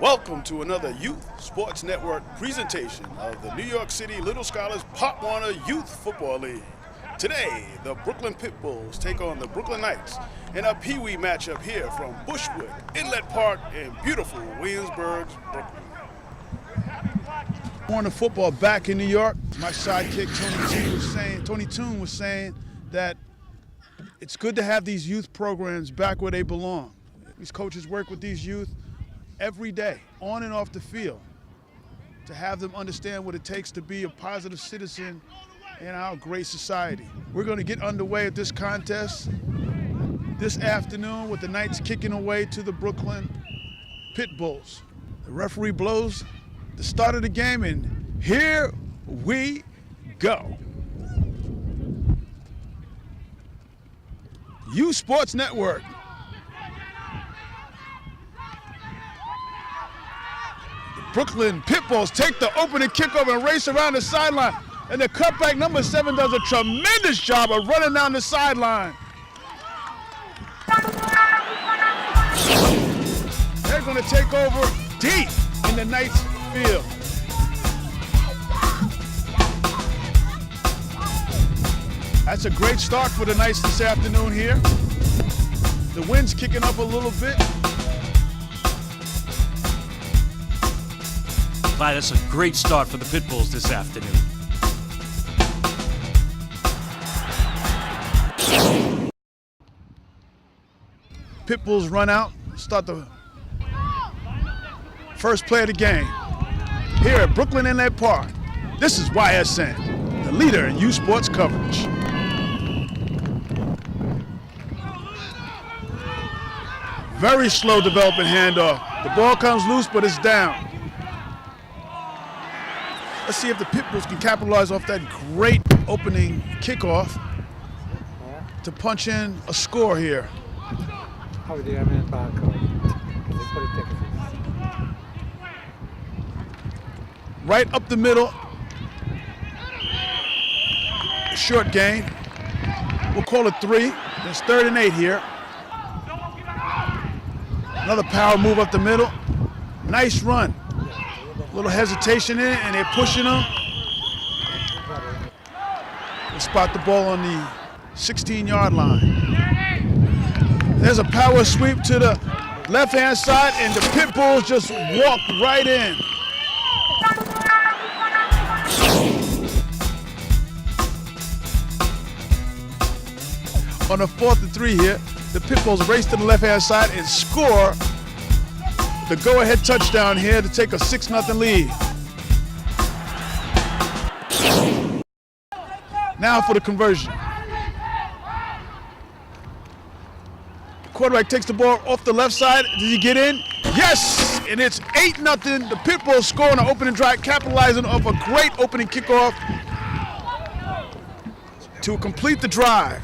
Welcome to another Youth Sports Network presentation of the New York City Little Scholars Pop Warner Youth Football League. Today, the Brooklyn Pitbulls take on the Brooklyn Knights in a Pee-wee matchup here from Bushwick Inlet Park in beautiful Williamsburg, Brooklyn. Warner football back in New York. My sidekick Tony Toon was saying that it's good to have these youth programs back where they belong. These coaches work with these youth every day, on and off the field, to have them understand what it takes to be a positive citizen in our great society. We're going to get underway at this contest this afternoon with the Knights kicking away to the Brooklyn Pitbulls. The referee blows the start of the game, and here we go. Youth Sports Network. Brooklyn Pitbulls take the opening kickoff and race around the sideline. And the cutback number 7 does a tremendous job of running down the sideline. They're going to take over deep in the Knights field. That's a great start for the Knights this afternoon here. The wind's kicking up a little bit. Wow, that's a great start for the Pitbulls this afternoon. Pitbulls run out, start the first play of the game. Here at Brooklyn Inlet Park, this is YSN, the leader in youth sports coverage. Very slow developing handoff. The ball comes loose, but it's down. Let's see if the Pitbulls can capitalize off that great opening kickoff to punch in a score here. Right up the middle. Short gain. We'll call it 3. It's 3rd and 8 here. Another power move up the middle. Nice run. A little hesitation in it, and they're pushing them. They spot the ball on the 16-yard line. There's a power sweep to the left-hand side, and the Pitbulls just walk right in. On a 4th and 3 here, the Pitbulls race to the left-hand side and score the go-ahead touchdown here to take a 6-0 lead. Now for the conversion. The quarterback takes the ball off the left side. Did he get in? Yes! And it's 8-0. The Pitbulls score on the opening drive, capitalizing off a great opening kickoff to complete the drive.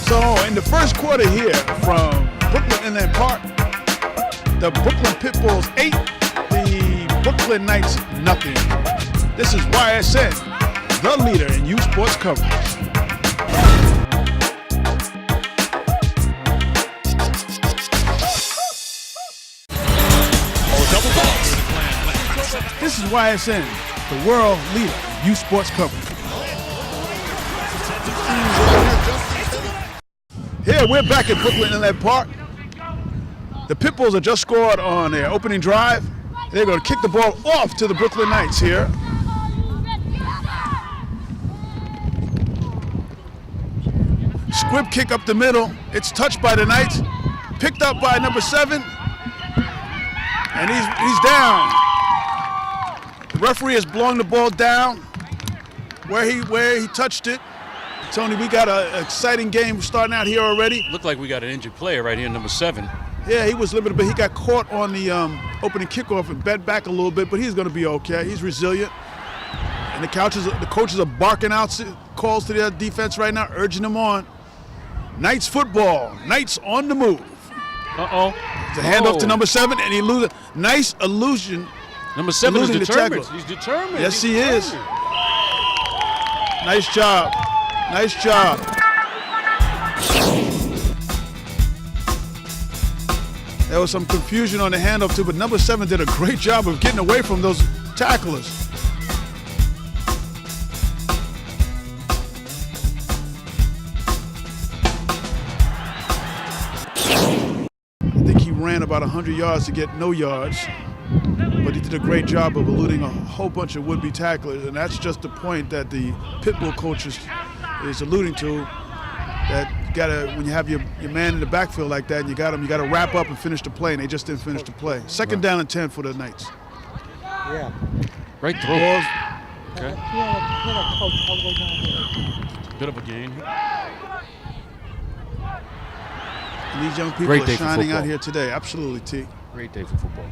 So in the first quarter here from Brooklyn Inlet Park, the Brooklyn Pitbulls 8, the Brooklyn Knights 0. This is YSN, the leader in youth sports coverage. This is YSN, the world leader in youth sports coverage. Here, we're back at Brooklyn Inlet Park. The Pitbulls have just scored on their opening drive. They're going to kick the ball off to the Brooklyn Knights here. Squib kick up the middle. It's touched by the Knights. Picked up by number 7. And he's down. The referee has blown the ball down where he touched it. Tony, we got an exciting game starting out here already. Looked like we got an injured player right here, number 7. Yeah, he was limited, but he got caught on the opening kickoff and bent back a little bit, but he's going to be okay. He's resilient. And the coaches are barking out calls to their defense right now, urging them on. Knights football. Knights on the move. Uh-oh. It's a handoff to number 7, and he loses. Nice illusion. Number 7 is determined. He's determined. Yes, he is. Nice job. Nice job. There was some confusion on the handoff too, but number 7 did a great job of getting away from those tacklers. I think he ran about 100 yards to get no yards, but he did a great job of eluding a whole bunch of would-be tacklers, and that's just the point that the Pitbull coach is alluding to. That you gotta, when you have your man in the backfield like that, and you gotta wrap up and finish the play, and they just didn't finish the play. Second down and 10 for the Knights. Yeah. Right throw. Okay. Bit of a gain. And these young people Great are day for shining out football. here today. Absolutely, T. Great day for football.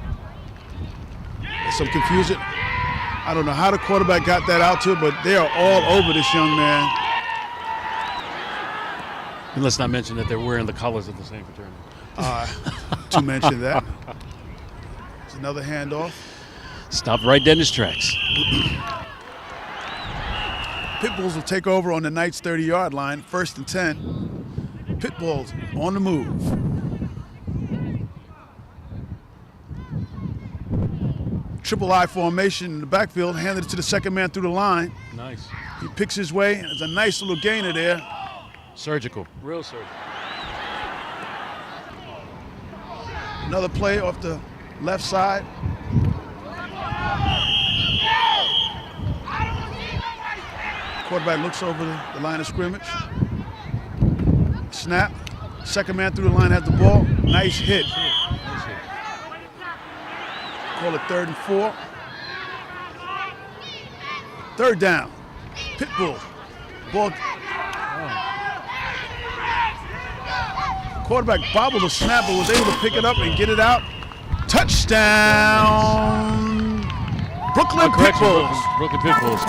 There's some confusion. I don't know how the quarterback got that out to it, but they are all over this young man. And let's not mention that they're wearing the colors of the same fraternity. To mention that. It's another handoff. Stopped right dead in his tracks. Pitbulls will take over on the Knights' 30-yard line, 1st and 10. Pitbulls on the move. Triple I formation in the backfield, handed it to the second man through the line. Nice. He picks his way. There's a nice little gainer there. Surgical. Real surgical. Another play off the left side. Quarterback looks over the line of scrimmage. Snap. Second man through the line has the ball. Nice hit. Call it 3rd and 4. 3rd down. Pitbull. Ball. Quarterback bobbled the snap, but was able to pick it up and get it out. Touchdown. Brooklyn Pitbulls. Brooklyn Pitbulls.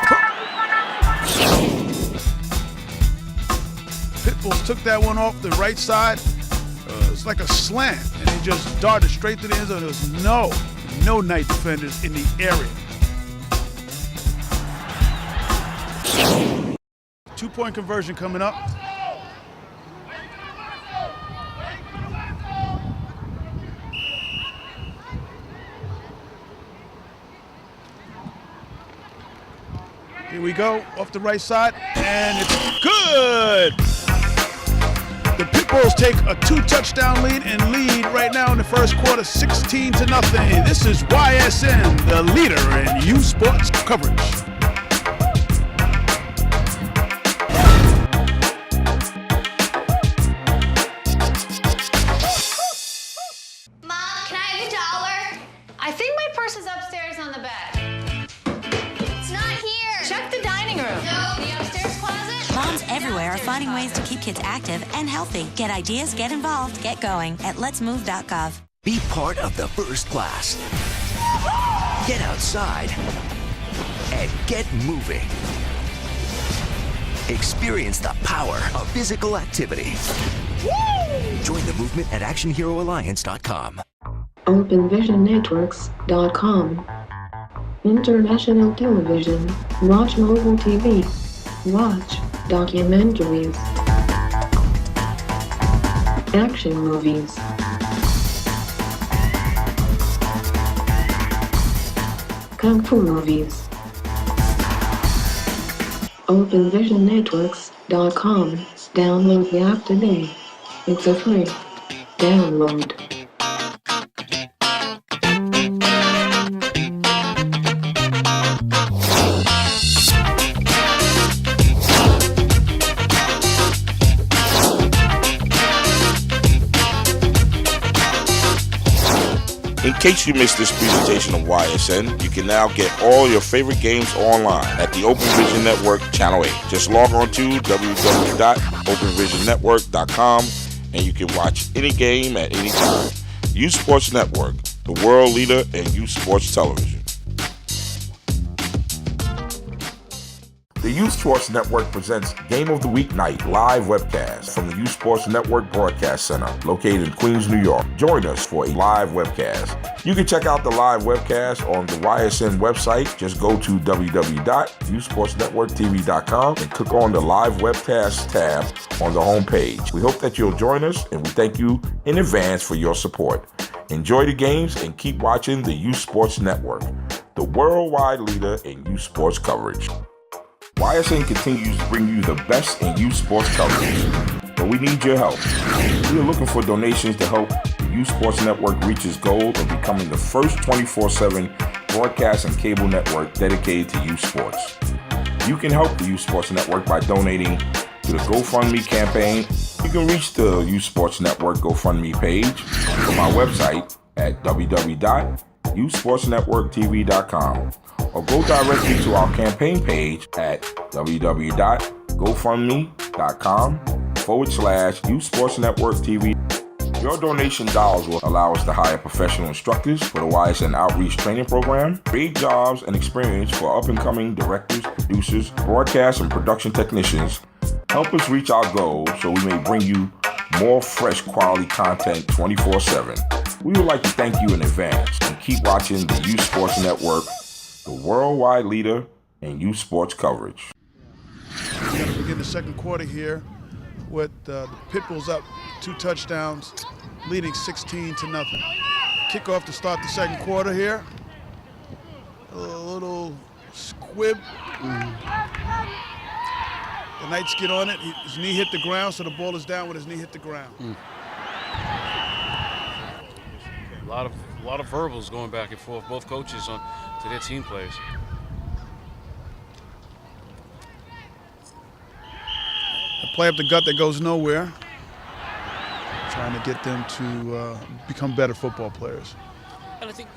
Pitbulls took that one off the right side. It's like a slant, and he just darted straight to the end zone. There was no Knight defenders in the area. 2-point conversion coming up. Here we go, off the right side, and it's good! The Pitbulls take a 2-touchdown lead and lead right now in the first quarter, 16-0. This is YSN, the leader in youth sports coverage. Mom, can I have $1? I think my purse is upstairs on the bed. It's not here. Check the dining room. No, the upstairs closet. Moms everywhere are finding ways to keep kids active and healthy. Get ideas, get involved, get going at letsmove.gov. Be part of the first class. Get outside and get moving. Experience the power of physical activity. Join the movement at actionheroalliance.com. OpenVisionNetworks.com. International television. Watch mobile TV. Watch documentaries. Action movies. Kung Fu movies. OpenVisionNetworks.com. Download the app today. It's a free download. In case you missed this presentation of YSN, you can now get all your favorite games online at the Open Vision Network Channel 8. Just log on to www.openvisionnetwork.com and you can watch any game at any time. Youth Sports Network, the world leader in youth sports television. The Youth Sports Network presents Game of the Week Night live webcast from the Youth Sports Network Broadcast Center located in Queens, New York. Join us for a live webcast. You can check out the live webcast on the YSN website. Just go to www.youthsportsnetworktv.com and click on the live webcast tab on the home page. We hope that you'll join us, and we thank you in advance for your support. Enjoy the games and keep watching the Youth Sports Network, the worldwide leader in youth sports coverage. YSN continues to bring you the best in youth sports coverage, but we need your help. We are looking for donations to help the Youth Sports Network reach its goal of becoming the first 24/7 broadcast and cable network dedicated to youth sports. You can help the Youth Sports Network by donating to the GoFundMe campaign. You can reach the Youth Sports Network GoFundMe page from our website at www.youthsportsnetworktv.com or go directly to our campaign page at www.gofundme.com/Youth Sports Network TV. Your donation dollars will allow us to hire professional instructors for the YSN Outreach Training Program, create jobs and experience for up-and-coming directors, producers, broadcast and production technicians. Help us reach our goal so we may bring you more fresh quality content 24/7. We would like to thank you in advance and keep watching the Youth Sports Network, the worldwide leader in youth sports coverage. We're going to begin the second quarter here with the Pitbulls up 2 touchdowns, leading 16-0. Kickoff to start the second quarter here. A little squib. The Knights get on it. His knee hit the ground, so the ball is down with his knee hit the ground. A lot of verbals going back and forth, both coaches to their team plays. A play up the gut that goes nowhere. Trying to get them to become better football players. And I think,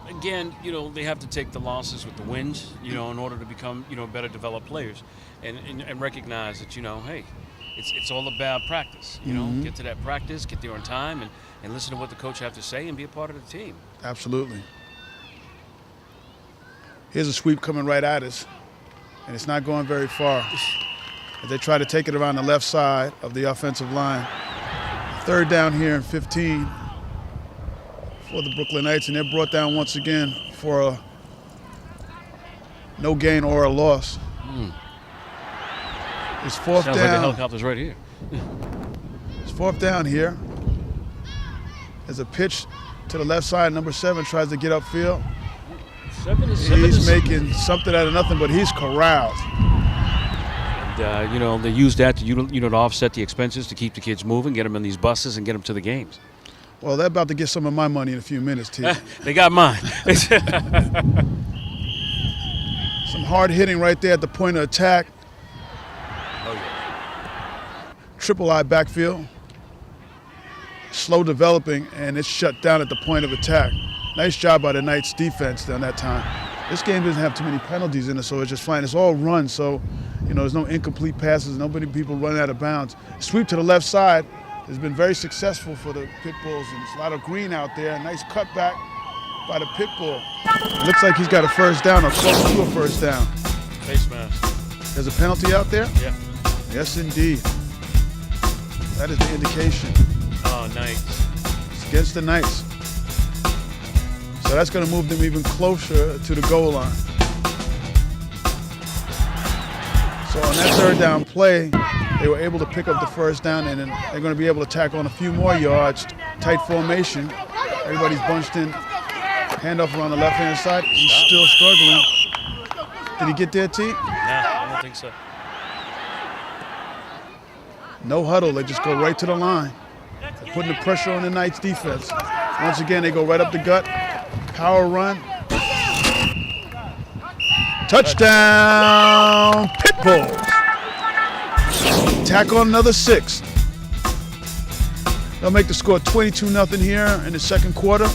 again, they have to take the losses with the wins, in order to become, better developed players and recognize that, hey, it's all about practice, get to that practice, get there on time and listen to what the coach have to say and be a part of the team. Absolutely. Here's a sweep coming right at us, and it's not going very far. As they try to take it around the left side of the offensive line. Third down here and 15 for the Brooklyn Knights, and they're brought down once again for a no gain or a loss. It's fourth Sounds down. like the helicopter's right here. It's fourth down here. There's a pitch to the left side. Number 7 tries to get upfield. He's making something out of nothing, but he's corralled. And, they use that to, to offset the expenses to keep the kids moving, get them in these buses, and get them to the games. Well, they're about to get some of my money in a few minutes, T. They got mine. Some hard hitting right there at the point of attack. Oh, yeah. Triple I backfield. Slow developing, and it's shut down at the point of attack. Nice job by the Knights defense on that time. This game doesn't have too many penalties in it, so it's just fine. It's all run, so there's no incomplete passes, nobody people running out of bounds. Sweep to the left side has been very successful for the Pitbulls, and there's a lot of green out there. Nice cutback by the Pitbull. It looks like he's got a first down or close to a first down. Face mask. There's a penalty out there? Yeah. Yes, indeed. That is the indication. Oh, nice. It's against the Knights. So that's going to move them even closer to the goal line. So on that third down play, they were able to pick up the first down, and then they're going to be able to tack on a few more yards. Tight formation. Everybody's bunched in. Handoff around the left-hand side. He's still struggling. Did he get there, T? Nah, I don't think so. No huddle. They just go right to the line. They're putting the pressure on the Knights defense. Once again, they go right up the gut. Power run. Touchdown, Pitbulls. Tack on another 6. They'll make the score 22-0 here in the second quarter.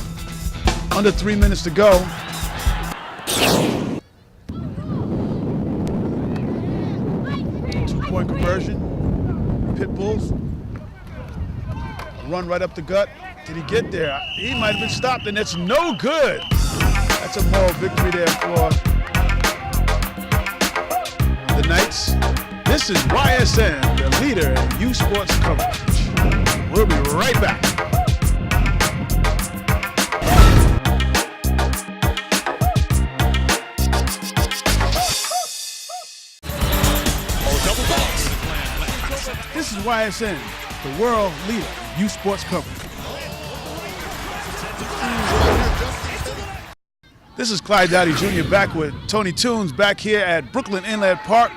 Under 3 minutes to go. Two-point conversion. Pitbulls. Run right up the gut. Did he get there? He might have been stopped, and it's no good. That's a moral victory there for the Knights. This is YSN, the leader in youth sports coverage. We'll be right back. This is YSN, the world leader in youth sports coverage. This is Clyde Dowdy Jr. back with Tony Tunes back here at Brooklyn Inlet Park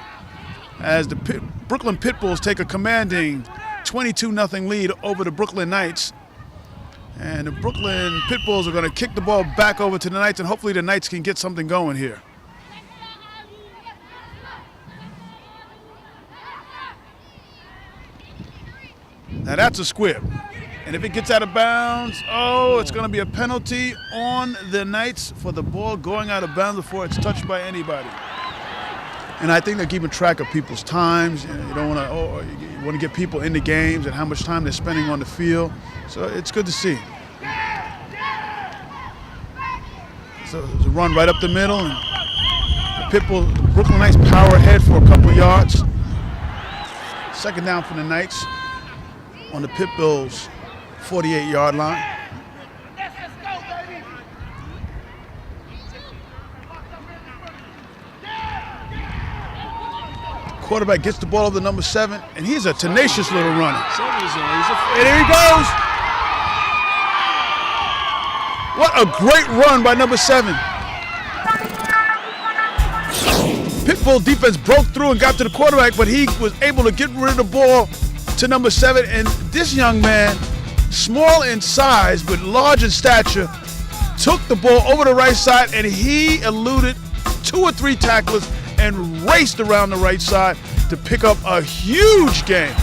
as the Brooklyn Pitbulls take a commanding 22-0 lead over the Brooklyn Knights. And the Brooklyn Pitbulls are going to kick the ball back over to the Knights, and hopefully the Knights can get something going here. Now that's a squib. And if it gets out of bounds, it's going to be a penalty on the Knights for the ball going out of bounds before it's touched by anybody. And I think they're keeping track of people's times. You don't want to, you want to get people into games and how much time they're spending on the field. So it's good to see. So there's a run right up the middle, and the Brooklyn Knights power ahead for a couple yards. Second down for the Knights on the Pitbulls' 48-yard line. Quarterback gets the ball over to number 7, and he's a tenacious little runner. And here he goes. What a great run by number 7. Pitbull defense broke through and got to the quarterback, but he was able to get rid of the ball to number 7. And this young man, small in size but large in stature, took the ball over the right side, and he eluded 2 or 3 tacklers and raced around the right side to pick up a huge gain.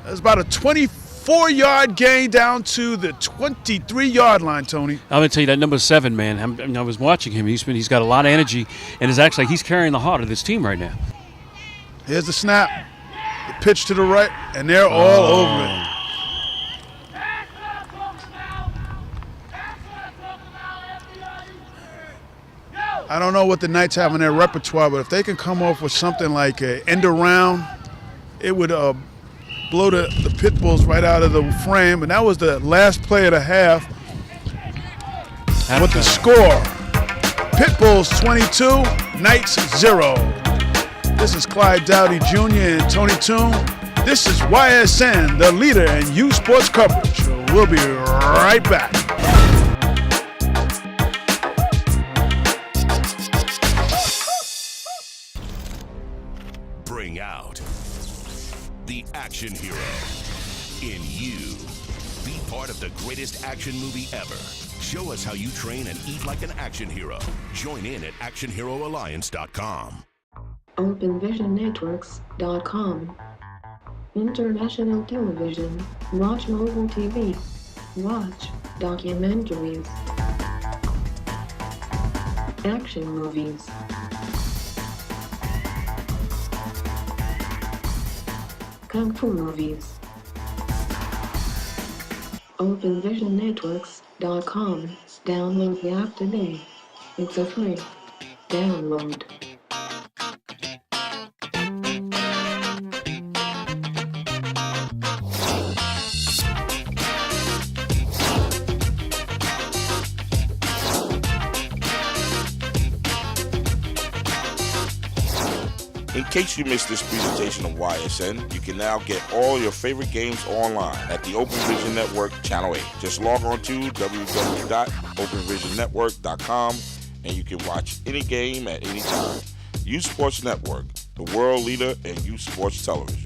It's about a 24-yard gain down to the 23-yard line, Tony. I'm going to tell you that number 7, man, I was watching him. He's got a lot of energy, and he's carrying the heart of this team right now. Here's the snap, the pitch to the right, and they're all over it. I don't know what the Knights have in their repertoire, but if they can come off with something like an end around, it would blow the Pitbulls right out of the frame. And that was the last play of the half with the score. Pitbulls 22, Knights 0. This is Clyde Dowdy Jr. and Tony Toon. This is YSN, the leader in youth sports coverage. We'll be right back. Bring out the action hero in you. Be part of the greatest action movie ever. Show us how you train and eat like an action hero. Join in at actionheroalliance.com. OpenVisionNetworks.com. International television. Watch mobile TV. Watch documentaries. Action movies. Kung Fu movies. OpenVisionNetworks.com. Download the app today. It's a free download. In case you missed this presentation of YSN, you can now get all your favorite games online at the Open Vision Network Channel 8. Just log on to www.openvisionnetwork.com and you can watch any game at any time. Youth Sports Network, the world leader in youth sports television.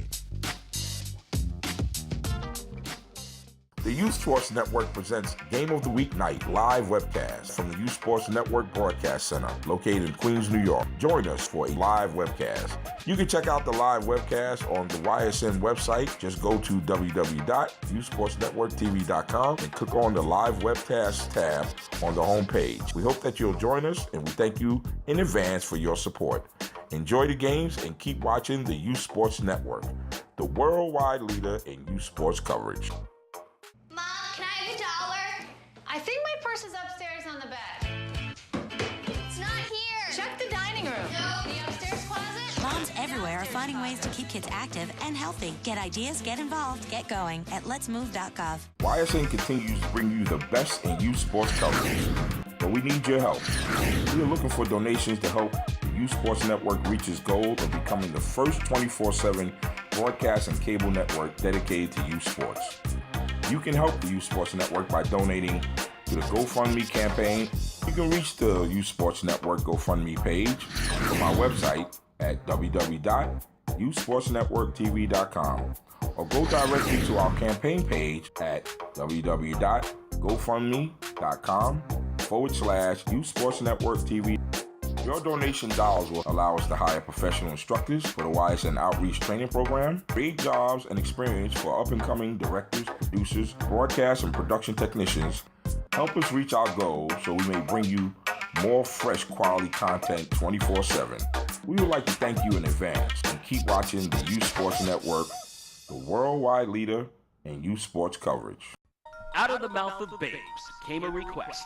The Youth Sports Network presents Game of the Week Night live webcast from the Youth Sports Network Broadcast Center located in Queens, New York. Join us for a live webcast. You can check out the live webcast on the YSN website. Just go to www.youthsportsnetworktv.com and click on the live webcast tab on the homepage. We hope that you'll join us, and we thank you in advance for your support. Enjoy the games and keep watching the Youth Sports Network, the worldwide leader in youth sports coverage. Mom, can I have $1? I think my purse is upstairs on the bed. It's not here. Check the dining room. No, the upstairs closet. Moms everywhere are finding ways to keep kids active and healthy. Get ideas, get involved, get going at letsmove.gov. YSN continues to bring you the best in youth sports coverage, but we need your help. We are looking for donations to help the Youth Sports Network reach its goal of becoming the first 24/7 broadcast and cable network dedicated to youth sports. You can help the Youth Sports Network by donating to the GoFundMe campaign, you can reach the Youth Sports Network GoFundMe page from our website at www.youthsportsnetworktv.com or go directly to our campaign page at www.gofundme.com/Youth Sports Network TV. Your donation dollars will allow us to hire professional instructors for the YSN Outreach Training Program, create jobs and experience for up-and-coming directors, producers, broadcast and production technicians, help us reach our goals so we may bring you more fresh quality content 24/7. We would like to thank you in advance and keep watching the Youth Sports Network, the worldwide leader in youth sports coverage. Out of the mouth of babes came a request,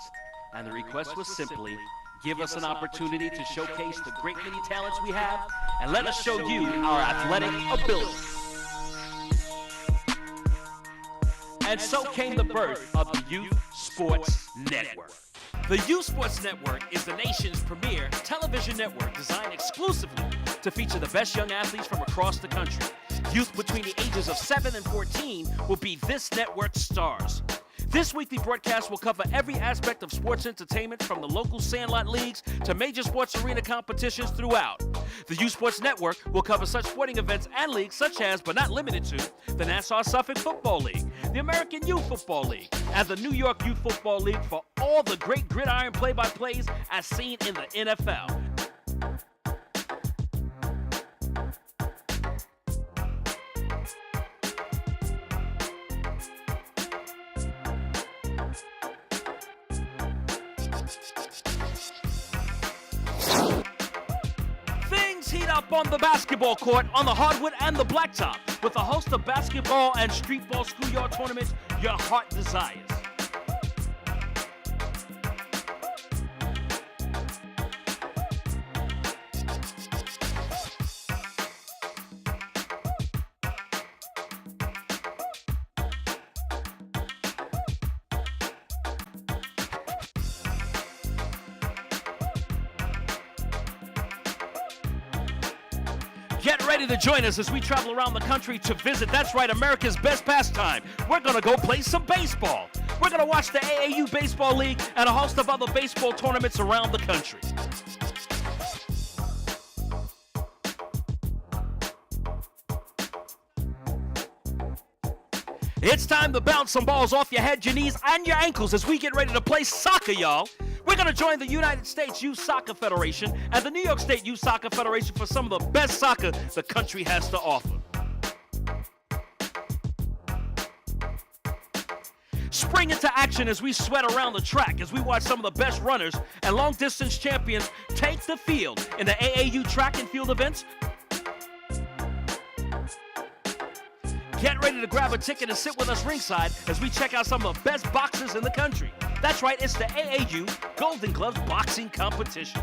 and the request was simply, give us an opportunity to showcase the great many talents we have, and let us show you our athletic ability. And so came the birth of the Youth Sports Network. The Youth Sports Network is the nation's premier television network designed exclusively to feature the best young athletes from across the country. Youth between the ages of 7 and 14 will be this network's stars. This weekly broadcast will cover every aspect of sports entertainment, from the local sandlot leagues to major sports arena competitions throughout. The Youth Sports Network will cover such sporting events and leagues such as, but not limited to, the Nassau-Suffolk Football League, the American Youth Football League, and the New York Youth Football League for all the great gridiron play-by-plays as seen in the NFL. Heat up on the basketball court, on the hardwood and the blacktop, with a host of basketball and streetball schoolyard tournaments your heart desires. Get ready to join us as we travel around the country to visit, that's right, America's best pastime. We're going to go play some baseball. We're going to watch the AAU Baseball League and a host of other baseball tournaments around the country. It's time to bounce some balls off your head, your knees, and your ankles as we get ready to play soccer, y'all. We're going to join the United States Youth Soccer Federation and the New York State Youth Soccer Federation for some of the best soccer the country has to offer. Spring into action as we sweat around the track, as we watch some of the best runners and long-distance champions take the field in the AAU track and field events. Get ready to grab a ticket and sit with us ringside as we check out some of the best boxers in the country. That's right, it's the AAU Golden Gloves Boxing Competition.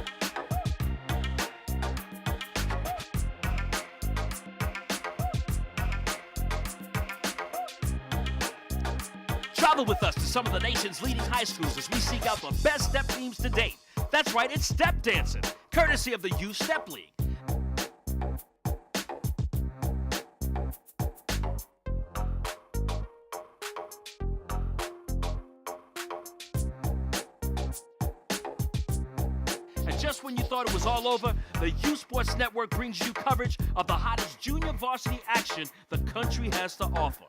Travel with us to some of the nation's leading high schools as we seek out the best step teams to date. That's right, it's step dancing, courtesy of the Youth Step League. Just when you thought it was all over, the Youth Sports Network brings you coverage of the hottest junior varsity action the country has to offer.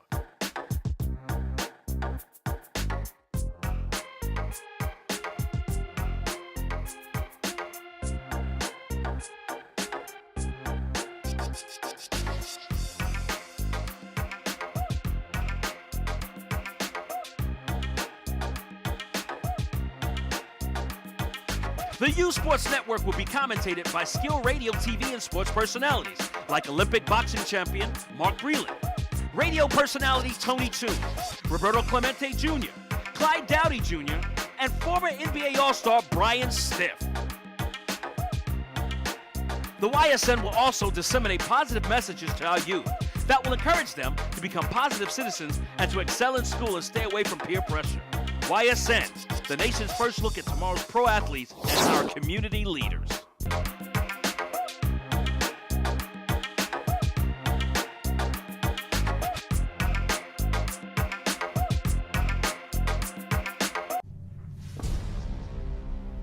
The Youth Sports Network will be commentated by skilled radio, TV, and sports personalities like Olympic boxing champion Mark Breland, radio personality Tony Toon, Roberto Clemente Jr., Clyde Dowdy Jr., and former NBA All-Star Brian Stith. The YSN will also disseminate positive messages to our youth that will encourage them to become positive citizens and to excel in school and stay away from peer pressure. YSN, the nation's first look at tomorrow's pro athletes and our community leaders.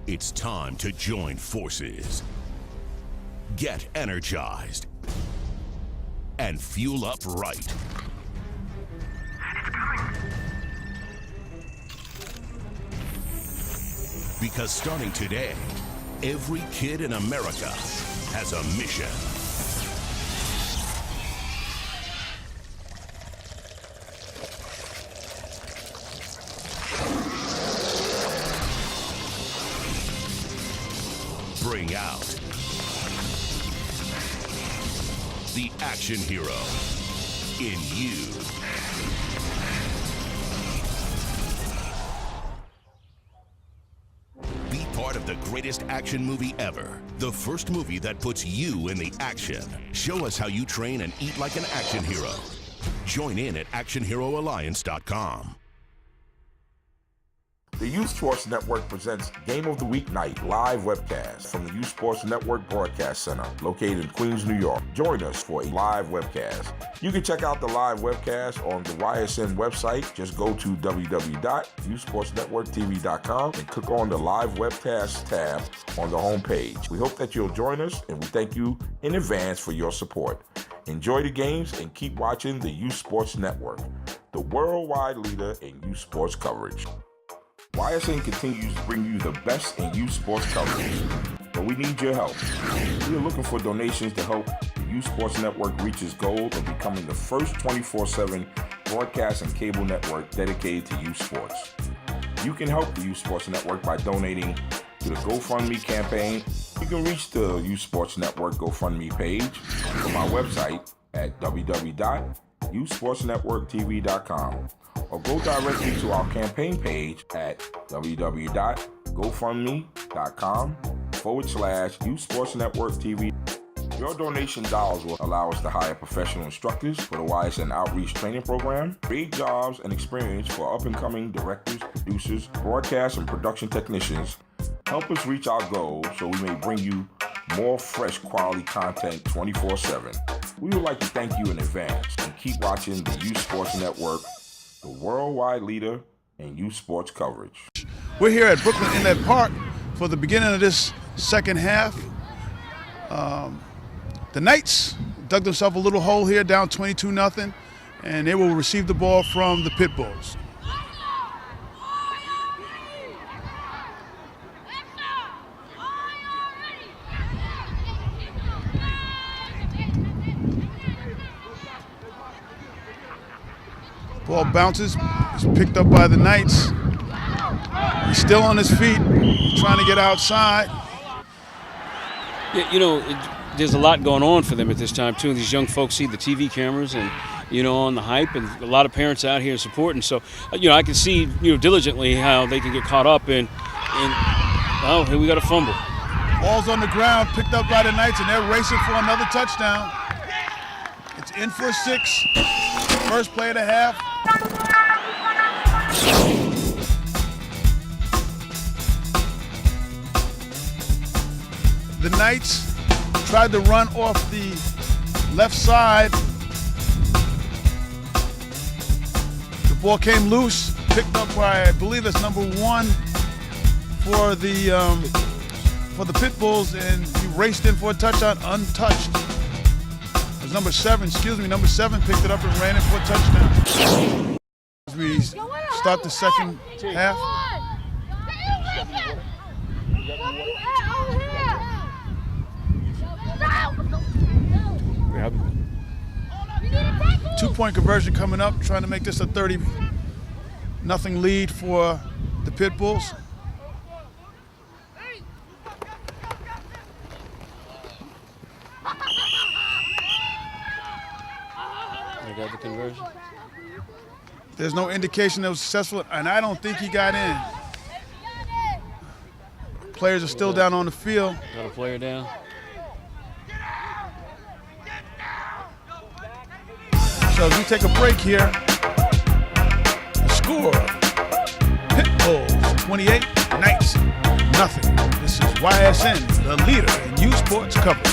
It's time to join forces. Get energized and fuel up right. Because starting today, every kid in America has a mission. Bring out the action hero in you. Be part of the greatest action movie ever. The first movie that puts you in the action. Show us how you train and eat like an action hero. Join in at actionheroalliance.com. The Youth Sports Network presents Game of the Week Night live webcast from the Youth Sports Network Broadcast Center located in Queens, New York. Join us for a live webcast. You can check out the live webcast on the YSN website. Just go to www.youthsportsnetworktv.com and click on the live webcast tab on the homepage. We hope that you'll join us, and we thank you in advance for your support. Enjoy the games and keep watching the Youth Sports Network, the worldwide leader in youth sports coverage. YSN continues to bring you the best in youth sports coverage, but we need your help. We are looking for donations to help the Youth Sports Network reach its goal of becoming the first 24/7 broadcast and cable network dedicated to youth sports. You can help the Youth Sports Network by donating to the GoFundMe campaign. You can reach the Youth Sports Network GoFundMe page from our website at www.youthsportsnetworktv.com. or go directly to our campaign page at www.gofundme.com/Youth Sports Network TV. Your donation dollars will allow us to hire professional instructors for the YSN Outreach Training Program, create jobs and experience for up-and-coming directors, producers, broadcast and production technicians. Help us reach our goal so we may bring you more fresh quality content 24/7. We would like to thank you in advance and keep watching the Youth Sports Network, the worldwide leader in youth sports coverage. We're here at Brooklyn Inlet Park for the beginning of this second half. The Knights dug themselves a little hole here, down 22-0, and they will receive the ball from the Pitbulls. Ball bounces, is picked up by the Knights. He's still on his feet, trying to get outside. Yeah, there's a lot going on for them at this time, too. These young folks see the TV cameras and, on the hype, and a lot of parents out here supporting. So, I can see, diligently how they can get caught up in oh, here we got a fumble. Ball's on the ground, picked up by the Knights, and they're racing for another touchdown. It's in for 6. First play of the half. The Knights tried to run off the left side. The ball came loose, picked up by, I believe it's number 1 for the Pitbulls, and he raced in for a touchdown untouched. It was number 7 picked it up and ran in for a touchdown. As we start the second half. Two-point conversion coming up, trying to make this a 30-0 lead for the Pitbulls. They got the conversion. There's no indication it was successful, and I don't think he got in. Players are still down on the field. Got a player down. So as we take a break here, the score, Pitbulls 28, Knights nothing. This is YSN, the leader in youth sports coverage.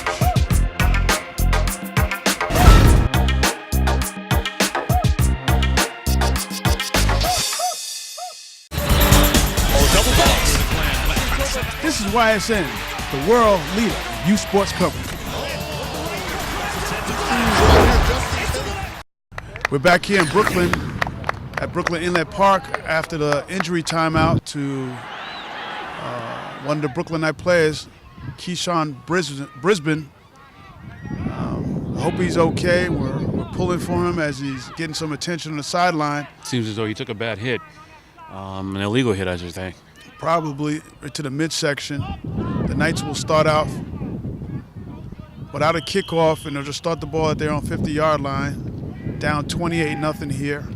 This is YSN, the world leader in youth sports coverage. We're back here in Brooklyn at Brooklyn Inlet Park after the injury timeout to one of the Brooklynite players, Keyshawn Brisbane. I hope he's okay. We're pulling for him as he's getting some attention on the sideline. Seems as though he took a bad hit, an illegal hit, I should think. Probably right to the midsection. The Knights will start out without a kickoff, and they'll just start the ball at their own 50-yard line. Down 28-0 here.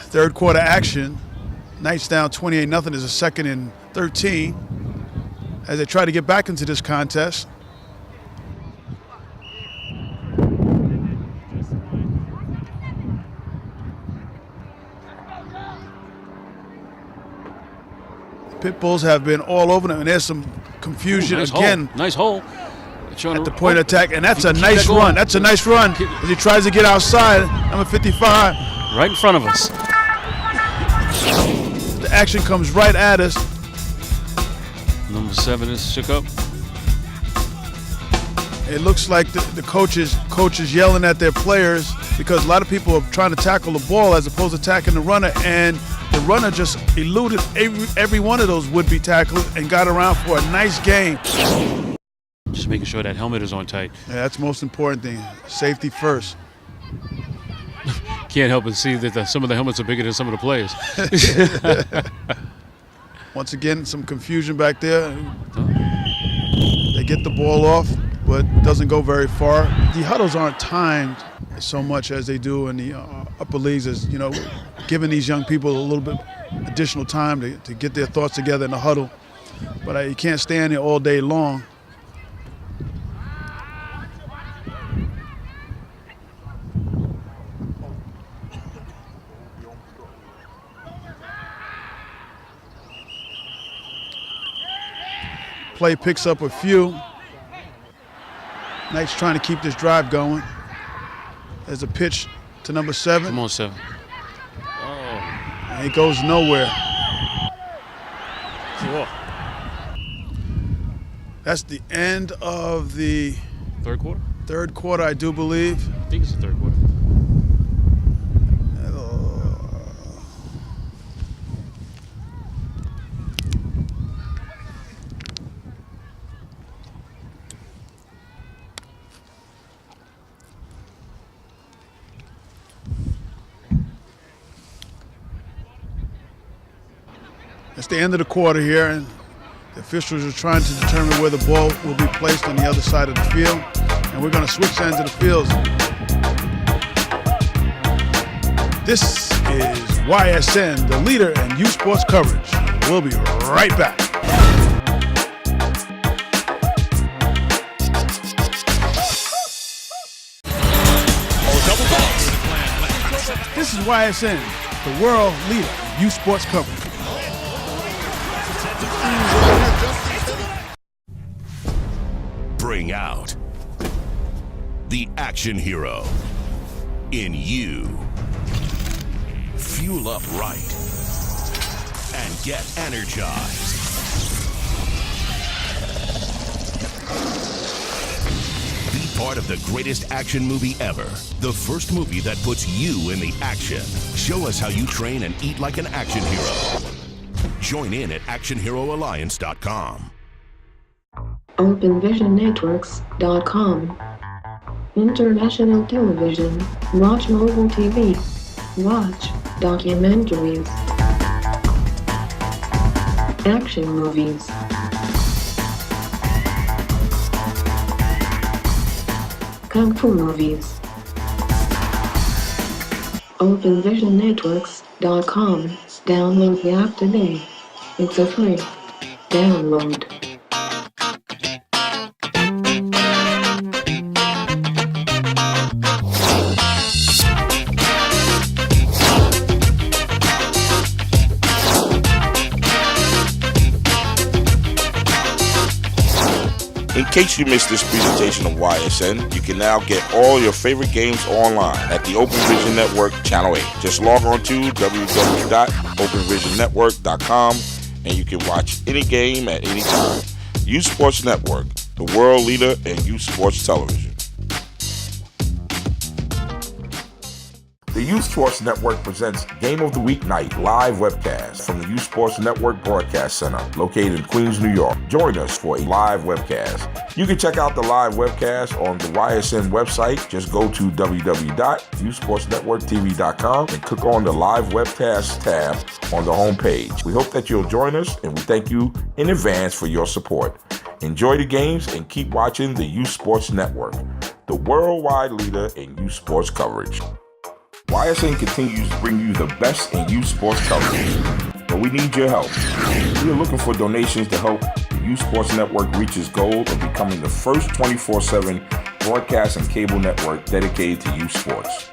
Third quarter action. Knights down 28-0 is a 2nd and 13 as they try to get back into this contest. Pitbulls have been all over them, and there's some confusion again. Nice hole. At the point of attack, and that's a nice run. That's a nice run as he tries to get outside. Number 55. Right in front of us. The action comes right at us. Number 7 is shook up. It looks like the coaches yelling at their players because a lot of people are trying to tackle the ball as opposed to attacking the runner, and the runner just eluded every one of those would-be tackles and got around for a nice gain. Just making sure that helmet is on tight. Yeah, that's the most important thing. Safety first. Can't help but see that some of the helmets are bigger than some of the players. Once again, some confusion back there. They get the ball off, but doesn't go very far. The huddles aren't timed so much as they do in the upper leagues, as you know, giving these young people a little bit additional time to get their thoughts together in the huddle. But you can't stand there all day long. Play picks up a few. Knights trying to keep this drive going. There's a pitch to number 7. Come on, 7. And it goes nowhere. Cool. That's the end of the third quarter? Third quarter, I do believe. I think it's the third quarter. It's the end of the quarter here, and the officials are trying to determine where the ball will be placed on the other side of the field. And we're going to switch ends of the fields. This is YSN, the leader in youth sports coverage. We'll be right back. This is YSN, the world leader in youth sports coverage. Bring out the action hero in you. Fuel up right and get energized. Be part of the greatest action movie ever. The first movie that puts you in the action. Show us how you train and eat like an action hero. Join in at actionheroalliance.com. OpenVisionNetworks.com. International television. Watch mobile TV. Watch documentaries. Action movies. Kung Fu movies. OpenVisionNetworks.com. Download the app today. It's a free download. In case you missed this presentation of YSN, you can now get all your favorite games online at the Open Vision Network Channel 8. Just log on to www.openvisionnetwork.com and you can watch any game at any time. Youth Sports Network, the world leader in youth sports television. The Youth Sports Network presents Game of the Week Night live webcast from the Youth Sports Network Broadcast Center located in Queens, New York. Join us for a live webcast. You can check out the live webcast on the YSN website. Just go to www.youthsportsnetworktv.com and click on the live webcast tab on the homepage. We hope that you'll join us, and we thank you in advance for your support. Enjoy the games and keep watching the Youth Sports Network, the worldwide leader in youth sports coverage. YSN continues to bring you the best in youth sports coverage, but we need your help. We are looking for donations to help the Youth Sports Network reach its goal of becoming the first 24/7 broadcast and cable network dedicated to youth sports.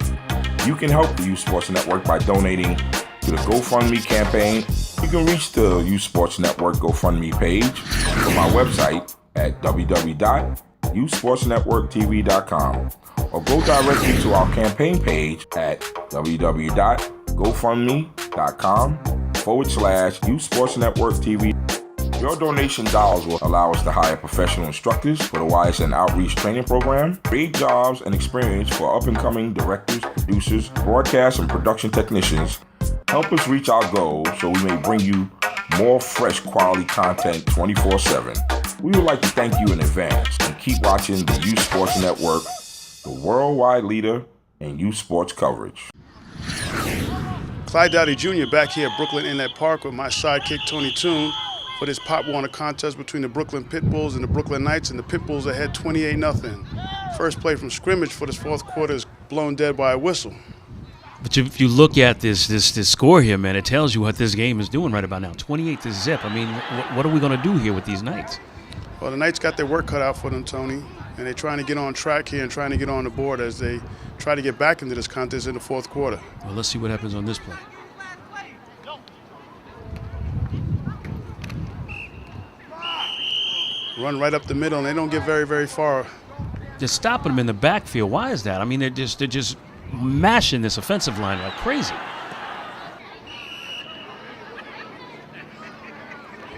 You can help the Youth Sports Network by donating to the GoFundMe campaign. You can reach the Youth Sports Network GoFundMe page from our website at www.youthsportsnetworktv.com or go directly to our campaign page at www.gofundme.com/Youth Sports Network TV. Your donation dollars will allow us to hire professional instructors for the YSN Outreach Training Program, create jobs and experience for up-and-coming directors, producers, broadcast and production technicians. Help us reach our goals so we may bring you more fresh quality content 24/7. We would like to thank you in advance and keep watching the Youth Sports Network, the worldwide leader in youth sports coverage. Clyde Dowdy Jr. back here at Brooklyn Inlet Park with my sidekick Tony Toon for this Pop Warner contest between the Brooklyn Pitbulls and the Brooklyn Knights, and the Pitbulls ahead 28-0. First play from scrimmage for this fourth quarter is blown dead by a whistle. But if you look at this score here, man, it tells you what this game is doing right about now. 28-0. I mean, what are we going to do here with these Knights? Well, the Knights got their work cut out for them, Tony, and they're trying to get on track here and trying to get on the board as they try to get back into this contest in the fourth quarter. Well, let's see what happens on this play. Run right up the middle, and they don't get very, very far. They're stopping them in the backfield. Why is that? I mean, they're just mashing this offensive line like crazy.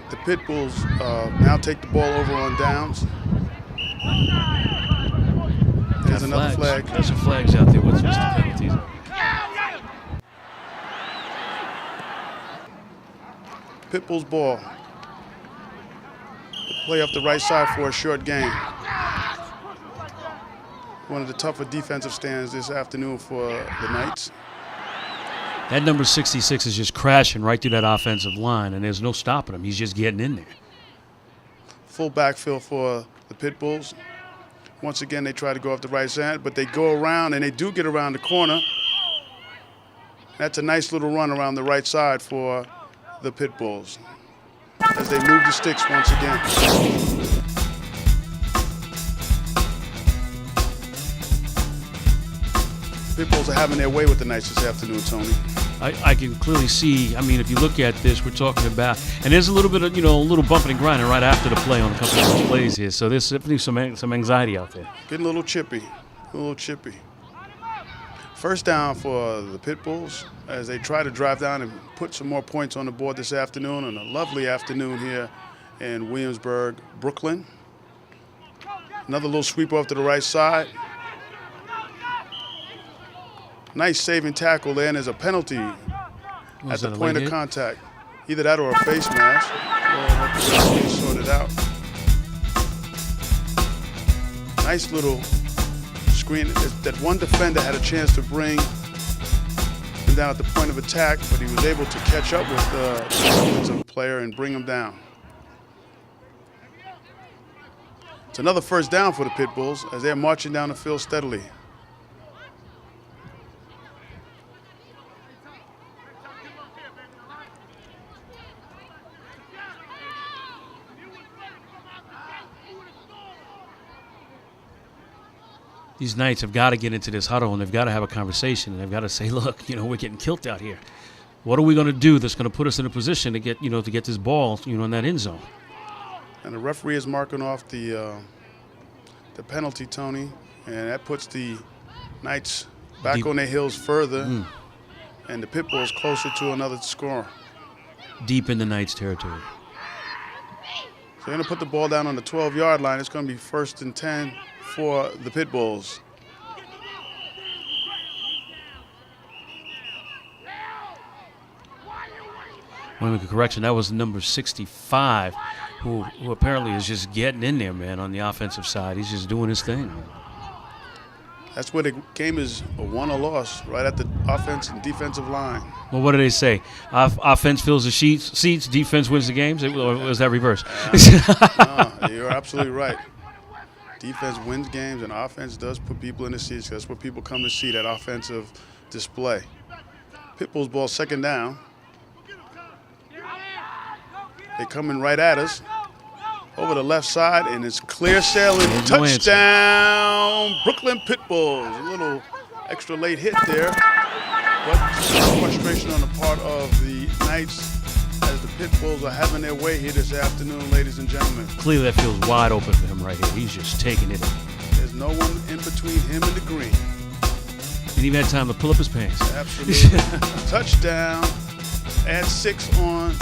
The Pitbulls now take the ball over on downs. There's another flag. There's some flags out there. What's the penalties? Pitbulls ball. Play up the right side for a short gain. One of the tougher defensive stands this afternoon for the Knights. That number 66 is just crashing right through that offensive line, and there's no stopping him. He's just getting in there. Full backfield for the Pitbulls. Once again, they try to go up the right side, but they go around, and they do get around the corner. That's a nice little run around the right side for the Pitbulls as they move the sticks once again. Pitbulls are having their way with the Knights this afternoon, Tony. I can clearly see. I mean, if you look at this, we're talking about, and there's a little bit of, a little bumping and grinding right after the play on a couple of those plays here. So there's definitely some anxiety out there. Getting a little chippy, First down for the Pitbulls as they try to drive down and put some more points on the board this afternoon, on a lovely afternoon here in Williamsburg, Brooklyn. Another little sweep off to the right side. Nice saving tackle there, and there's a penalty at the point of contact. Either that or a face mask. We'll sort it out. Nice little screen. That one defender had a chance to bring him down at the point of attack, but he was able to catch up with the offensive player and bring him down. It's another first down for the Pitbulls as they're marching down the field steadily. These Knights have got to get into this huddle, and they've got to have a conversation, and they've got to say, look, we're getting killed out here. What are we going to do that's going to put us in a position to get, to get this ball, in that end zone? And the referee is marking off the the penalty, Tony, and that puts the Knights back Deep. on their heels further, and the Pitbulls closer to another score. Deep in the Knights' territory. So they're going to put the ball down on the 12-yard line. It's going to be 1st and 10 for the Pitbulls. I want to make a correction. That was number 65, who apparently is just getting in there, man, on the offensive side. He's just doing his thing. That's where the game is a won or loss, right at the offense and defensive line. Well, what do they say? Offense fills the seats, defense wins the games? Or was that reverse? No, you're absolutely right. Defense wins games, and offense does put people in the seats. That's what people come to see, that offensive display. Pitbulls ball 2nd down. They're coming right at us. Over the left side, and it's clear sailing. Touchdown, Brooklyn Pitbulls. A little extra late hit there, but frustration on the part of the Knights as the Pitbulls are having their way here this afternoon, ladies and gentlemen. Clearly that feels wide open for him right here. He's just taking it in. There's no one in between him and the green. He even had time to pull up his pants. Absolutely. Touchdown. Add 6 on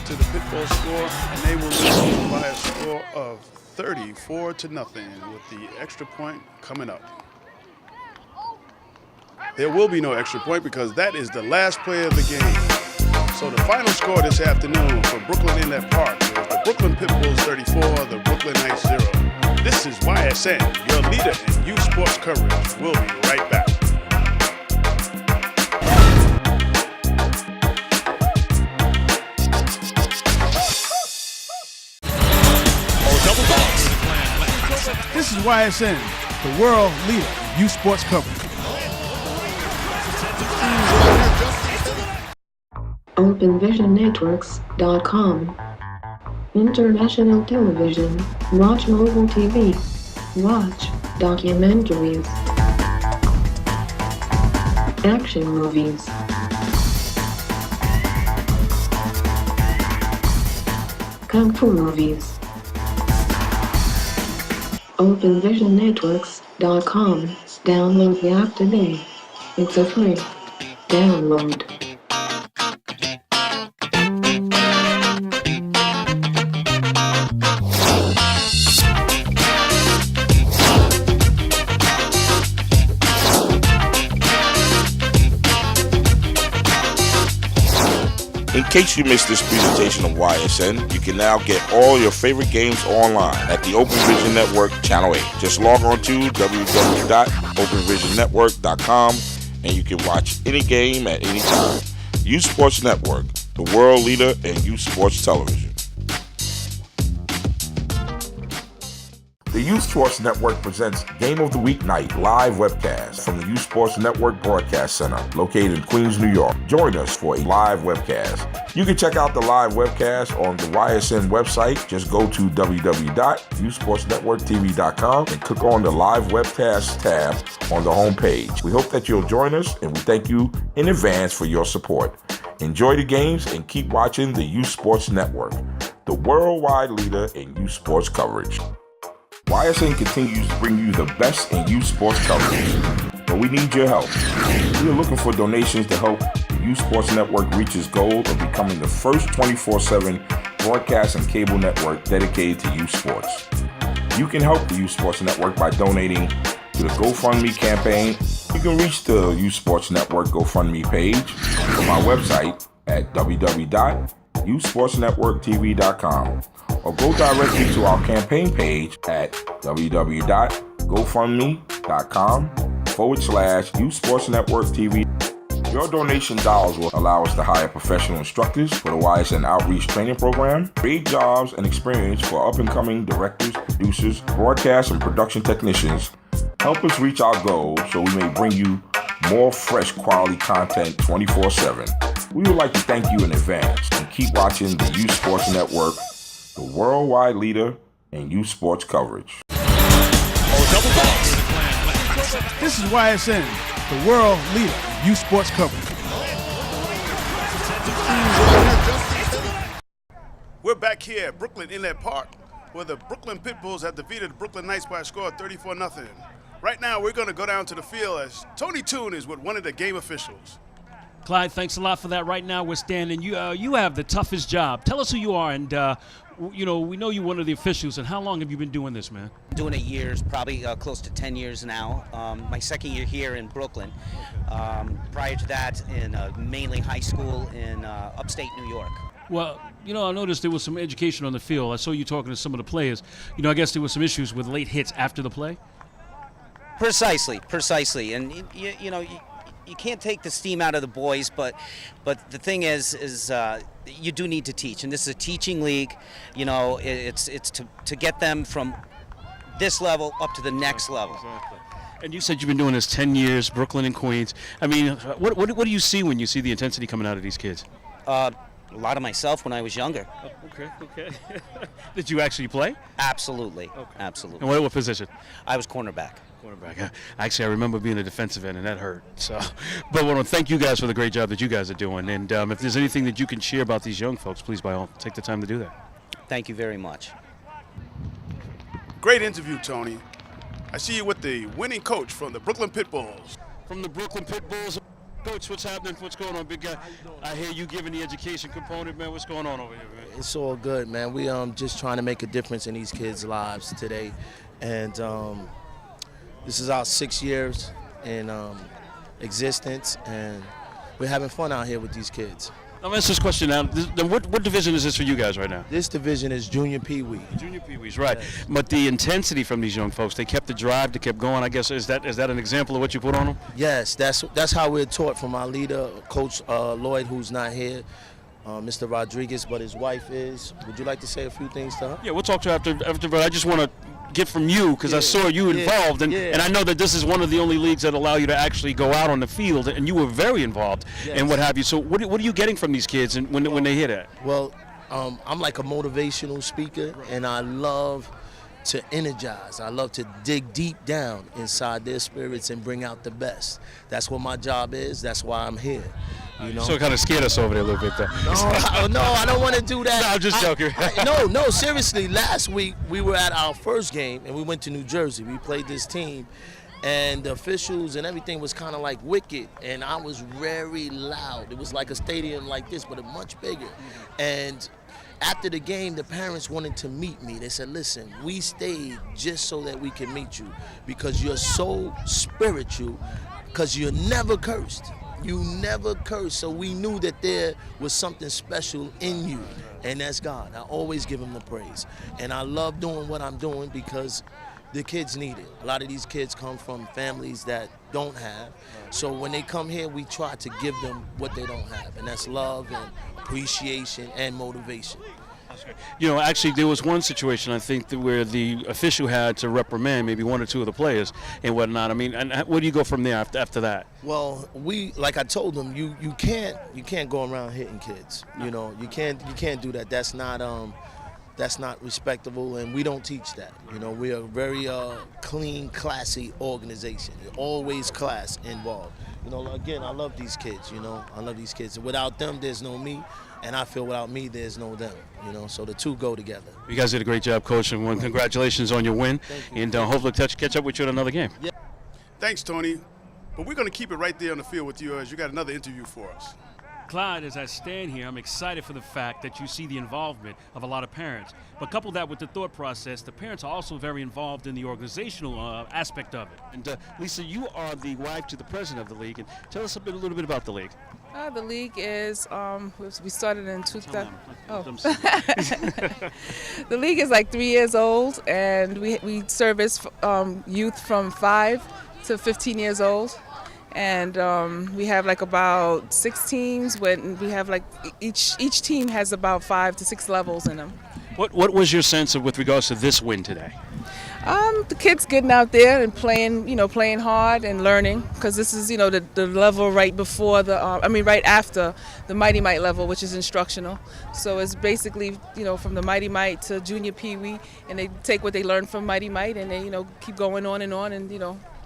to the Pitbull score, and they will lose by a score of 34-0 with the extra point coming up. There will be no extra point because that is the last play of the game. So the final score this afternoon for Brooklyn Inlet Park is the Brooklyn Pitbulls 34, the Brooklyn Knights 0. This is YSN, your leader in youth sports coverage. We'll be right back. This is YSN, the world leader in youth sports coverage. OpenVisionNetworks.com. International television. Watch mobile TV. Watch documentaries. Action movies. Kung Fu movies. OpenVisionNetworks.com. Download the app today. It's a free download. In case you missed this presentation of YSN, you can now get all your favorite games online at the Open Vision Network Channel 8. Just log on to www.openvisionnetwork.com and you can watch any game at any time. Youth Sports Network, the world leader in youth sports television. The Youth Sports Network presents Game of the Week Night live webcast from the Youth Sports Network Broadcast Center located in Queens, New York. Join us for a live webcast. You can check out the live webcast on the YSN website. Just go to www.youthsportsnetworktv.com and click on the live webcast tab on the home page. We hope that you'll join us, and we thank you in advance for your support. Enjoy the games and keep watching the Youth Sports Network, the worldwide leader in youth sports coverage. YSN continues to bring you the best in youth sports coverage, but we need your help. We are looking for donations to help the Youth Sports Network reach its goal of becoming the first 24/7 broadcast and cable network dedicated to youth sports. You can help the Youth Sports Network by donating to the GoFundMe campaign. You can reach the Youth Sports Network GoFundMe page from our website at www.youthsportsnetworktv.com. or go directly to our campaign page at www.gofundme.com/Youth Sports Network TV. Your donation dollars will allow us to hire professional instructors for the YSN Outreach Training Program, create jobs and experience for up-and-coming directors, producers, broadcast and production technicians. Help us reach our goals so we may bring you more fresh quality content 24/7. We would like to thank you in advance and keep watching the Youth Sports Network, the worldwide leader in youth sports coverage. This is YSN, the world leader in youth sports coverage. We're back here at Brooklyn Inlet Park where the Brooklyn Pitbulls have defeated the Brooklyn Knights by a score of 34-0. Right now, we're going to go down to the field as Tony Toon is with one of the game officials. Clyde, thanks a lot for that. Right now, we're standing. You have the toughest job. Tell us who you are, and we know you're one of the officials. And how long have you been doing this, man? Doing it years, probably close to 10 years now. My second year here in Brooklyn. Prior to that, in mainly high school in upstate New York. Well, I noticed there was some education on the field. I saw you talking to some of the players. I guess there were some issues with late hits after the play. Precisely, and you can't take the steam out of the boys, but the thing is you do need to teach, and this is a teaching league. It's to get them from this level up to the next level. Exactly. And you said you've been doing this 10 years, Brooklyn and Queens. I mean, what do you see when you see the intensity coming out of these kids? A lot of myself when I was younger. Oh, okay. Did you actually play? Absolutely. Okay. Absolutely. And what position? I was cornerback. Actually, I remember being a defensive end, and that hurt. So, but I want to thank you guys for the great job that you guys are doing. And if there's anything that you can share about these young folks, please, by all, take the time to do that. Thank you very much. Great interview, Tony. I see you with the winning coach from the Brooklyn Pitbulls. From the Brooklyn Pitbulls. Coach, what's happening? What's going on, big guy? I hear you giving the education component, man. What's going on over here, man? It's all good, man. We just trying to make a difference in these kids' lives today. And this is our 6 years in existence, and we're having fun out here with these kids. I'll ask this question now. What division is this for you guys right now? This division is junior pee-wee. Junior pee-wees, right. Yes. But the intensity from these young folks, they kept the drive, they kept going, I guess. Is that an example of what you put on them? Yes, that's how we're taught from our leader, Coach Lloyd, who's not here, Mr. Rodriguez, but his wife is. Would you like to say a few things to her? Yeah, we'll talk to her after, but I just want to get from you, because I saw you involved, and I know that this is one of the only leagues that allow you to actually go out on the field, and you were very involved and what have you. So what are you getting from these kids when they hear that? Well, I'm like a motivational speaker, and I love to energize. I love to dig deep down inside their spirits and bring out the best. That's what my job is. That's why I'm here. So it kind of scared us over there a little bit, though. No, I don't want to do that. No, I'm just joking. No, seriously. Last week we were at our first game and we went to New Jersey. We played this team, and the officials and everything was kind of like wicked, and I was very loud. It was like a stadium like this, but much bigger. And after the game, the parents wanted to meet me. They said, listen, we stayed just so that we can meet you because you're so spiritual, because you're never cursed. You never curse, so we knew that there was something special in you, and that's God. I always give him the praise. And I love doing what I'm doing because the kids need it. A lot of these kids come from families that don't have, so when they come here, we try to give them what they don't have, and that's love and appreciation and motivation. Actually, there was one situation, I think, where the official had to reprimand maybe one or two of the players and whatnot. I mean, and where do you go from there after that? Well, like I told them, you can't go around hitting kids. You can't do that. That's not respectable, and we don't teach that. We are a very clean, classy organization. Always class involved. Again, I love these kids. I love these kids. Without them, there's no me. And I feel without me, there's no them, so the two go together. You guys did a great job, Coach, and congratulations on your win. And hopefully catch up with you at another game. Yeah. Thanks, Tony. But we're going to keep it right there on the field with you as you got another interview for us. Clyde, as I stand here, I'm excited for the fact that you see the involvement of a lot of parents. But couple that with the thought process, the parents are also very involved in the organizational aspect of it. And Lisa, you are the wife to the president of the league. And tell us a little bit about the league. The league is, we started in 2000. The league is like 3 years old, and we service youth from 5 to 15 years old. And we have like about 6 teams. When we have like each team has about 5 to 6 levels in them. What was your sense of with regards to this win today? The kids getting out there and playing hard and learning, because this is the level right before right after the Mighty Mite level, which is instructional. So it's basically from the Mighty Mite to junior pee-wee, and they take what they learned from Mighty Mite and they keep going on and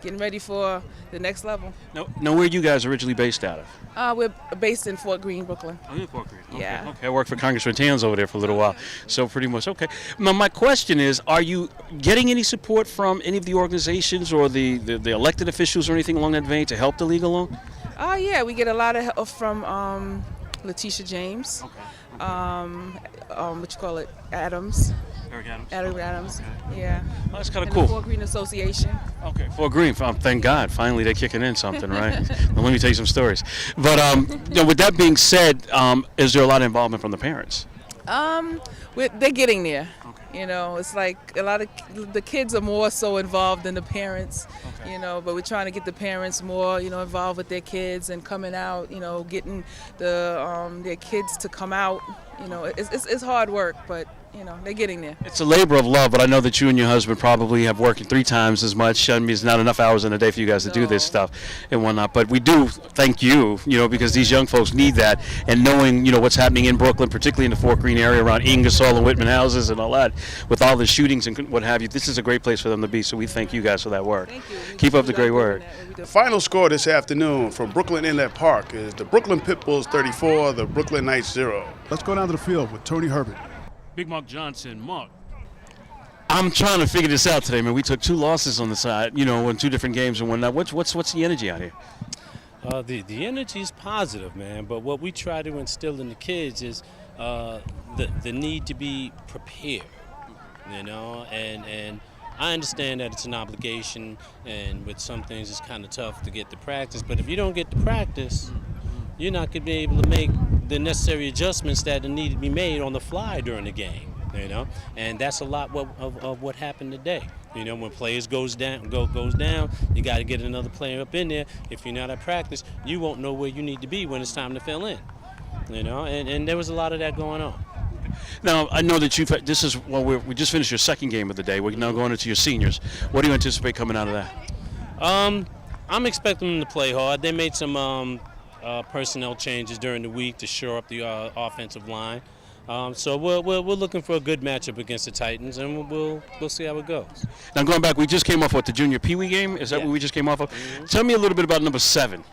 getting ready for the next level. Now, where are you guys originally based out of? We're based in Fort Greene, Brooklyn. Oh, in Fort Greene. Okay. Yeah. Okay, I worked for Congressman Tans over there for a little while, so pretty much okay. Now, my question is, are you getting any support from any of the organizations or the elected officials or anything along that vein to help the league along? Yeah, we get a lot of help from Letitia James. What you call it? Adams. Eric Adams. Eric Adams. Okay. Yeah. Oh, that's kind of And cool. The Fort Greene Association. Okay. Fort Greene. Thank God. Finally, they're kicking in something, right? Well, let me tell you some stories. But with that being said, is there a lot of involvement from the parents? They're getting there. Okay. You know, it's like a lot of the kids are more so involved than the parents. Okay. You know, but we're trying to get the parents more, involved with their kids and coming out. Getting their kids to come out. It's hard work, but they're getting there. It's a labor of love, but I know that you and your husband probably have working 3 times as much. I mean, it's not enough hours in a day for you guys to do this stuff and whatnot. But we do thank you, because these young folks need that. And knowing, what's happening in Brooklyn, particularly in the Fort Greene area around Ingersoll and Whitman houses and all that, with all the shootings and what have you, this is a great place for them to be. So we thank you guys for that work. Thank you. Keep up the great work. The final score this afternoon from Brooklyn Inlet Park is the Brooklyn Pitbulls 34, the Brooklyn Knights 0. Let's go down to the field with Tony Herbert. Big Mark Johnson. Mark. I'm trying to figure this out today, man. We took 2 losses on the side, in 2 different games and whatnot. What's the energy out here? The energy is positive, man. But what we try to instill in the kids is the need to be prepared, and I understand that it's an obligation, and with some things it's kind of tough to get the practice. But if you don't get the practice, you're not going to be able to make the necessary adjustments that need to be made on the fly during the game, and that's a lot of what happened today. When players goes down, you got to get another player up in there. If you're not at practice, you won't know where you need to be when it's time to fill in, and there was a lot of that going on. Now, I know that we just finished your second game of the day. We're now going into your seniors. What do you anticipate coming out of that? I'm expecting them to play hard. They made some personnel changes during the week to shore up the offensive line. So we're looking for a good matchup against the Titans, and we'll see how it goes. Now, going back, we just came off the junior Pee Wee game. Is that what we just came off of? Mm-hmm. Tell me a little bit about number 7.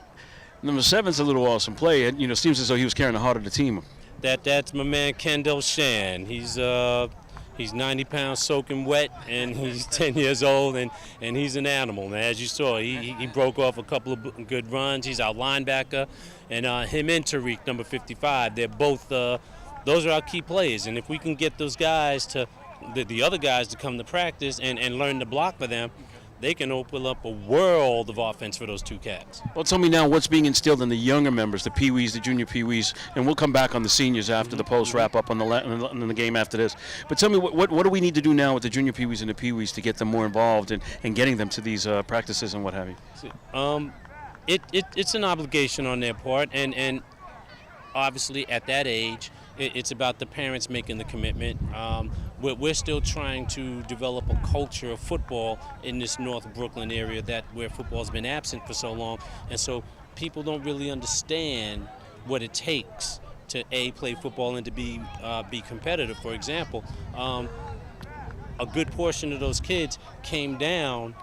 Number 7's a little awesome play, and it seems as though he was carrying the heart of the team. That's my man Kendall Shan. He's 90 pounds soaking wet, and he's 10 years old, and he's an animal, man. As you saw, he broke off a couple of good runs. He's our linebacker, and him and Tariq, number 55, they're both, those are our key players. And if we can get those guys the other guys to come to practice and learn to block for them, they can open up a world of offense for those 2 cats. Well, tell me now what's being instilled in the younger members, the Pee Wees, the junior Pee Wees, and we'll come back on the seniors after the post wrap up on the game after this. But tell me what do we need to do now with the junior Pee Wees and the Pee Wees to get them more involved and getting them to these practices and what have you? It's an obligation on their part, and obviously at that age, it's about the parents making the commitment. We're still trying to develop a culture of football in this North Brooklyn area where football's been absent for so long, and so people don't really understand what it takes to play football and to be competitive. For example, a good portion of those kids came down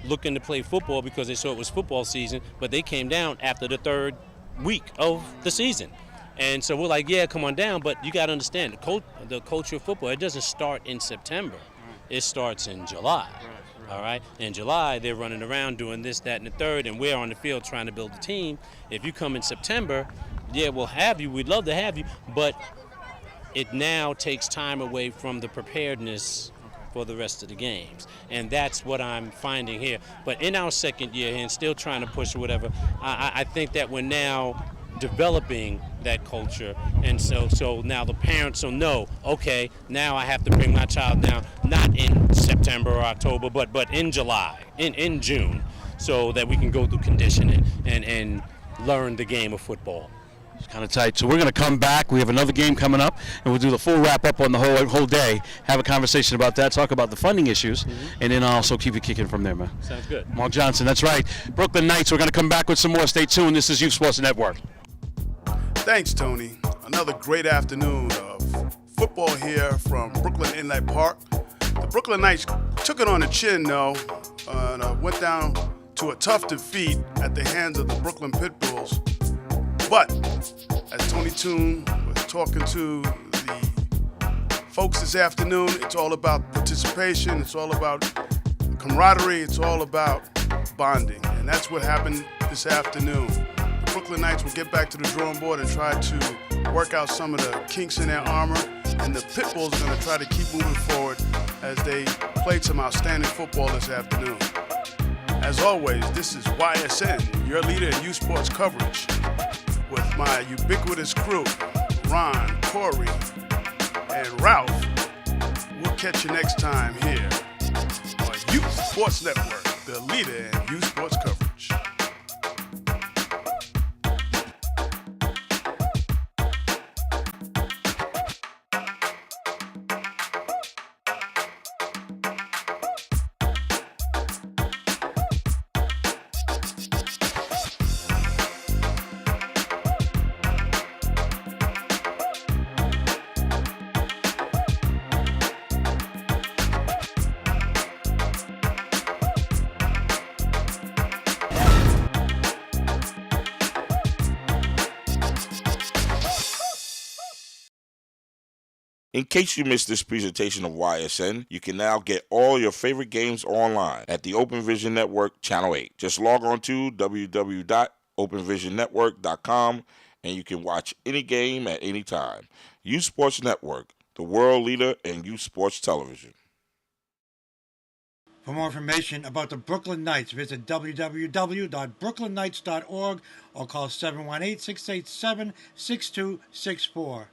looking to play football because they saw it was football season, but they came down after the 3rd week of the season. And so we're like, yeah, come on down, but you got to understand, the culture of football, it doesn't start in September. It starts in July, all right? In July, they're running around doing this, that, and the third, and we're on the field trying to build a team. If you come in September, yeah, we'll have you. We'd love to have you, but it now takes time away from the preparedness for the rest of the games. And that's what I'm finding here. But in our second year and still trying to push or whatever, I think that we're now developing that culture, and so now the parents will know, okay, now I have to bring my child down not in September or October, but in July, in June, so that we can go through conditioning and learn the game of football. It's kind of tight. So we're going to come back. We have another game coming up, and we'll do the full wrap-up on the whole day, have a conversation about that, talk about the funding issues, and then I'll also keep it kicking from there, man. Sounds good. Mark Johnson, that's right. Brooklyn Knights, we're going to come back with some more. Stay tuned. This is Youth Sports Network. Thanks, Tony. Another great afternoon of football here from Brooklyn Inlet Park. The Brooklyn Knights took it on the chin, though. went down to a tough defeat at the hands of the Brooklyn Pitbulls. But as Tony Toon was talking to the folks this afternoon, it's all about participation, it's all about camaraderie, it's all about bonding. And that's what happened this afternoon. The Brooklyn Knights will get back to the drawing board and try to work out some of the kinks in their armor. And the Pitbulls are going to try to keep moving forward as they played some outstanding football this afternoon. As always, this is YSN, your leader in youth sports coverage, with my ubiquitous crew, Ron, Corey, and Ralph. We'll catch you next time here on Youth Sports Network, the leader in youth sports coverage. In case you missed this presentation of YSN, you can now get all your favorite games online at the Open Vision Network Channel 8. Just log on to www.openvisionnetwork.com and you can watch any game at any time. Youth Sports Network, the world leader in youth sports television. For more information about the Brooklyn Knights, visit www.brooklynKnights.org or call 718-687-6264.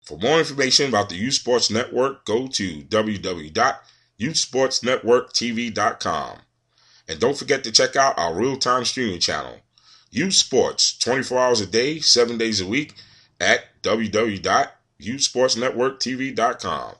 For more information about the Youth Sports Network, go to www.youthsportsnetworktv.com. And don't forget to check out our real-time streaming channel, Youth Sports, 24 hours a day, 7 days a week, at www.youthsportsnetworktv.com.